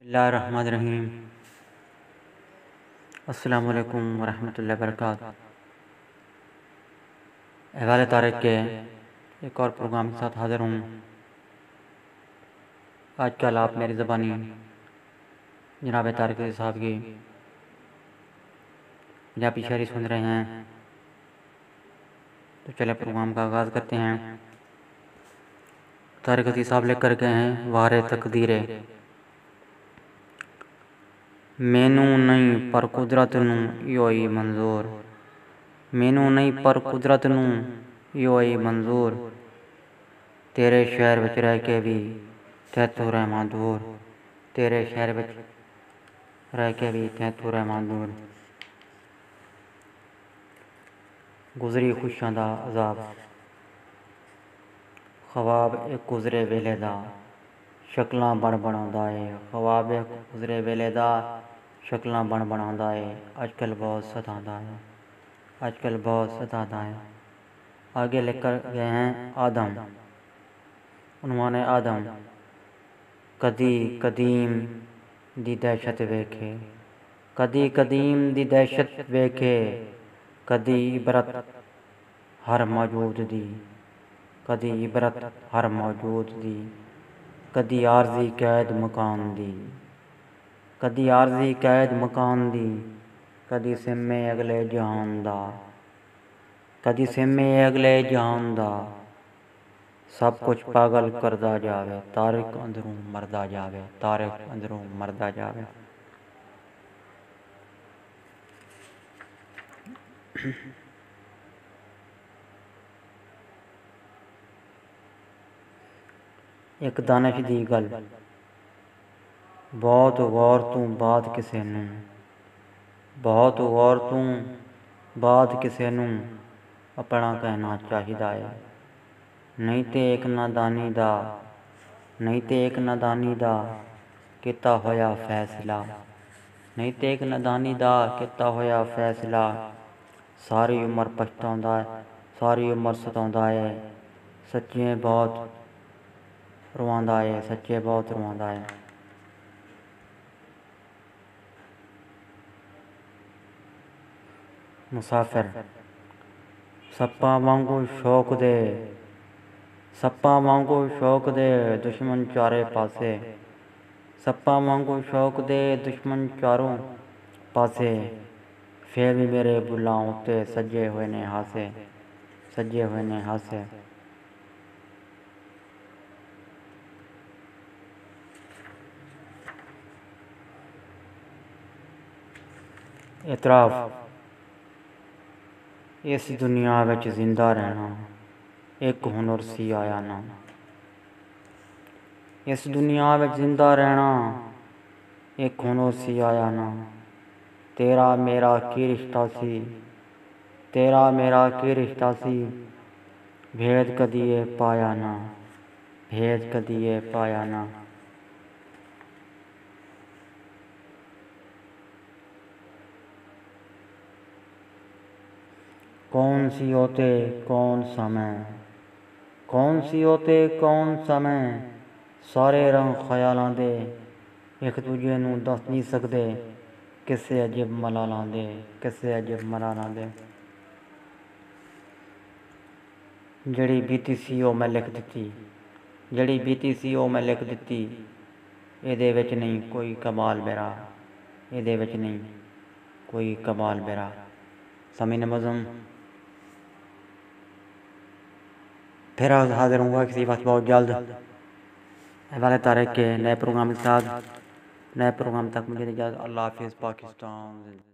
बिस्मिल्लाहिर्रहमानिर्रहीम। अस्सलामुअलैकुम वरहमतुल्लाहि वबरकातुहू। अहवाल तारिक के एक और प्रोग्राम के साथ हाज़िर हूँ। आजकल आप मेरी ज़बानी जनाब तारिक साहब की पंजाबी शायरी सुन रहे हैं, तो चले प्रोग्राम का आगाज़ करते हैं। तारिक साहब लेकर गए हैं वारे तकदीरे। मैनू नहीं पर कुदरत नू यो ही मंजूर, मैनू नहीं पर कुदरत नू यो ही मंजूर। तेरे शहर विच रह के भी तैथों रहमा दूर, तेरे शहर विच रह के भी तैथों रहमा दूर। गुजरी खुशियां दा अजाब, ख्वाब एक गुजरे वेले दा शक्लां बन बनाउंदा है। ख्वाब एक गुजरे वेले दा शक्लां बन बनाउंदा है। अजकल बहुत सतांदा है, अजकल बहुत सतांदा है। आगे लेकर गए हैं आदम। उन्वान आदम। कदी कदीम दी दहशत वेखे, कदी कदीम दी दहशत वेखे। कदी इबरत हर मौजूद दी, कदी इबरत हर मौजूद दी। कदी आरजी कैद मकान दी, कदी आरजी कैद मकान दी। कदी सिम्मे अगले जहान दा, कदी सिम्मे अगले जहान दा। सब कुछ पागल करदा जावे, तारिक अंदरों मरदा जावे, तारिक अंदरों मरदा जावे। एक दानिश दी गल, बहुत गौर तू बात किसे नूं, बहुत गौर तू बात किसे नूं अपना कहना चाहिदा है। नहीं ते एक नादानी दा, नहीं ते एक नादानी दा किता होया फैसला, नहीं ते एक नादानी दा किता होया फैसला। सारी उम्र पछताउंदा है, सारी उम्र सताउंदा है। सच्चे बहुत रवांदा है, सच्चे बहुत रवांदा है। मुसाफिर। सप्पा वांगू शौक दे, सप्पा वांगू शौक दे दुश्मन चारे पासे, सप्पा वांगू शौक दे दुश्मन चारों पासे। फिर भी मेरे बुलां उत्ते सजे हुए ने हासे, सजे हुए ने हासे। इतराफ। इस दुनिया विच जिंदा रहना एक हुनर सी आया ना, इस दुनिया विच जिंदा रहना एक हुनर सी आया ना। तेरा मेरा की रिश्ता सी, तेरा मेरा की रिश्ता सी। भेद कदिए पाया ना, भेद कदिए पाया ना। कौन सी होते कौन समय, कौन सी होते कौन समय। सारे रंग ख्यालां दे एक दूजे नूं दस नहीं सकदे। किसे अजब मलालां दे, किसे अजब मलालां दे। जड़ी बीती सी ओ मैं लिख दित्ती, जड़ी बीती सी ओ मैं लिख दित्ती। एदे विच नहीं कोई कमाल मेरा, एदे विच नहीं कोई कमाल मेरा। समीन मज़म फिर हाजिर होऊंगा किसी वक्त बहुत जल्द अहवाल तारिक के नए प्रोग्राम के साथ। नए प्रोग्राम तक मुझे इजाज़त। अल्लाह हाफ़िज़। पाकिस्तान।